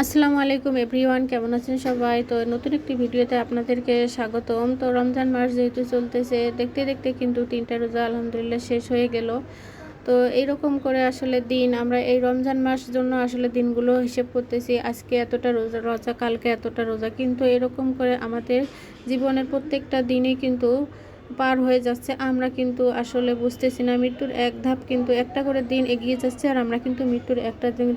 আসসালামু আলাইকুম এভরিওয়ান, কেমন আছেন সবাই? তো নতুন একটি ভিডিওতে আপনাদেরকে স্বাগতম। তো রমজান মাস যেহেতু চলতেছে, দেখতে দেখতে কিন্তু 3টা রোজা আলহামদুলিল্লাহ শেষ হয়ে গেল। তো এইরকম করে আসলে দিন আমরা এই রমজান মাস জন্য আসলে দিনগুলো হিসেব করতেছি, আজকে এতটা রোজা রোজা কালকে এতটা রোজা, কিন্তু এরকম করে আমাদের জীবনের প্রত্যেকটা দিনই কিন্তু পার হয়ে যাচ্ছে। আমরা কিন্তু আসলে বুঝতেছি না, মৃত্যুর এক ধাপ কিন্তু একটা করে দিন এগিয়ে যাচ্ছে, আর আমরা কিন্তু মৃত্যুর একটা দিন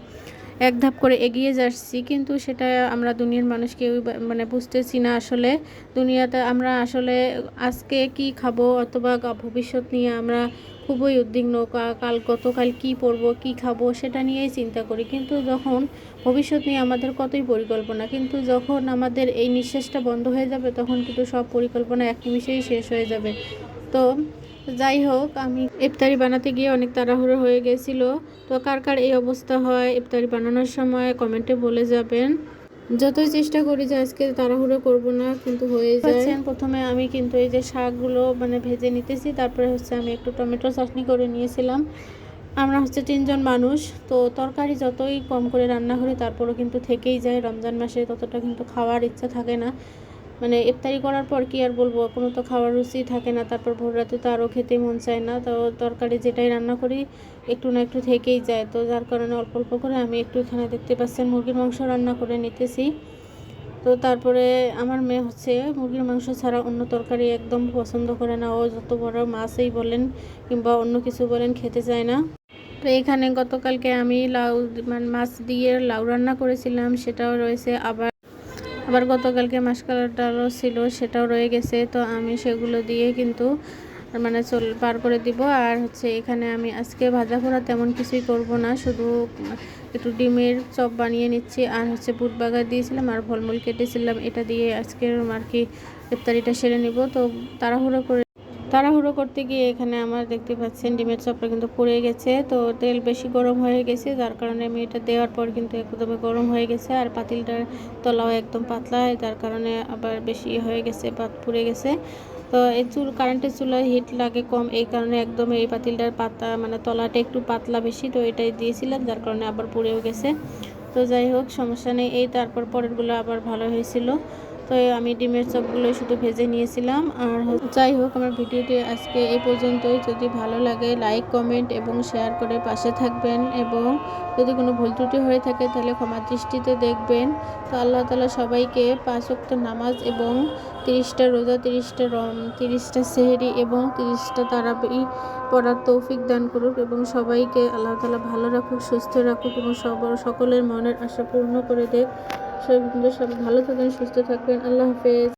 এক ধাপ করে এগিয়ে যাচ্ছি, কিন্তু সেটা আমরা দুনিয়ার মানুষ কেউই মানে বুঝতেছি না। আসলে দুনিয়াতে আমরা আসলে আজকে কি খাবো অথবা ভবিষ্যৎ নিয়ে আমরা খুবই উদ্বিগ্ন। কাল গতকাল কি পরবো কি খাবো সেটা নিয়েই চিন্তা করি, কিন্তু যখন ভবিষ্যৎ নিয়ে আমাদের কতই পরিকল্পনা, কিন্তু যখন আমাদের এই নিঃশ্বাসটা বন্ধ হয়ে যাবে তখন কিন্তু সব পরিকল্পনা এক নিমিষেই শেষ হয়ে যাবে। তো যাই হোক, আমি ইফতারি বানাতে গিয়ে অনেক তাড়াহুড়ো হয়ে গেছিলো। তো কার কার এই অবস্থা হয় ইফতারি বানানোর সময় কমেন্টে বলে যাবেন। যতই চেষ্টা করি যে আজকে তাড়াহুড়ো করব না, কিন্তু হয়ে যায়। প্রথমে আমি কিন্তু এই যে শাকগুলো মানে ভেজে নিতেছি, তারপরে হচ্ছে আমি একটু টমেটো চাটনি করে নিয়েছিলাম। আমরা হচ্ছে 3জন মানুষ, তো তরকারি যতই কম করে রান্না করি তারপরও কিন্তু থেকেই যায়। রমজান মাসে ততটা কিন্তু খাওয়ার ইচ্ছা থাকে না, মানে ইফতারি করার পর কি আর বলবো, কোনো তো খাওয়ার রুচি থাকে না। তারপর ভোর রাতে তো আরও খেতে মন চায় না, তো তরকারি যেটাই রান্না করি একটু না একটু থেকেই যায়। তো যার কারণে অল্প অল্প করে আমি একটু এখানে দেখতে পাচ্ছেন মুরগির মাংস রান্না করে নিতেছি। তো তারপরে আমার মেয়ে হচ্ছে মুরগির মাংস ছাড়া অন্য তরকারি একদম পছন্দ করে না, ও যত বড় মাছই বলেন কিংবা অন্য কিছু বলেন খেতে চায় না। তো এখানে গতকালকে আমি লাউ মানে মাছ দিয়ে লাউ রান্না করেছিলাম, সেটাও রয়েছে। আবার আবার গতকালকে মাসকালার ডালও ছিল, সেটাও রয়ে গেছে। তো আমি সেগুলো দিয়ে কিন্তু মানে পার করে দিব। আর হচ্ছে এখানে আমি আজকে ভাজা পোড়া তেমন কিছুই করব না, শুধু একটু ডিমের চপ বানিয়ে নিচ্ছি। আর হচ্ছে বুট বাগার দিয়েছিলাম আর ফলমূল কেটেছিলাম, এটা দিয়ে আজকের আর কি ইফতারিটা সেরে নিব। তো তাড়াহুড়ো করতে গিয়ে এখানে আমার দেখতে পাচ্ছেন ডিমের চপটা কিন্তু পুড়ে গেছে। তো তেল বেশি গরম হয়ে গেছে, যার কারণে আমি এটা দেওয়ার পর কিন্তু একদমই গরম হয়ে গেছে। আর পাতিলটার তলাও একদম পাতলা, যার কারণে আবার বেশি হয়ে গেছে, পুড়ে গেছে। তো এই কারেন্টের চুলায় হিট লাগে কম, এই কারণে একদম এই পাতিলটার পাতা মানে তলাটা একটু পাতলা বেশি, তো এটাই দিয়েছিলাম, যার কারণে আবার পুড়েও গেছে। তো যাই হোক, সমস্যা নেই। এই তারপর পরেরগুলো আবার ভালো হয়েছিল। তো আমি ডিমের চপগুলো শুধু ভেজে নিয়েছিলাম। আর যাই হোক, আমার ভিডিওটি আজকে এই পর্যন্তই। যদি ভালো লাগে লাইক কমেন্ট এবং শেয়ার করে পাশে থাকবেন, এবং যদি কোনো ভুল ত্রুটি হয়ে থাকে তাহলে ক্ষমা দৃষ্টিতে দেখবেন। তো আল্লাহ তাআলা সবাইকে 5 ওয়াক্ত নামাজ এবং 30টা রোজা, 30টা সেহরি এবং 30টা তারাবি পড়ার তৌফিক দান করুক, এবং সবাইকে আল্লাহ তাআলা ভালো রাখুক, সুস্থ রাখুক, এবং সকলের মনের আশা পূর্ণ করে দেখ। সবাই ভালো থাকবেন, সুস্থ থাকবেন। আল্লাহ হাফেজ।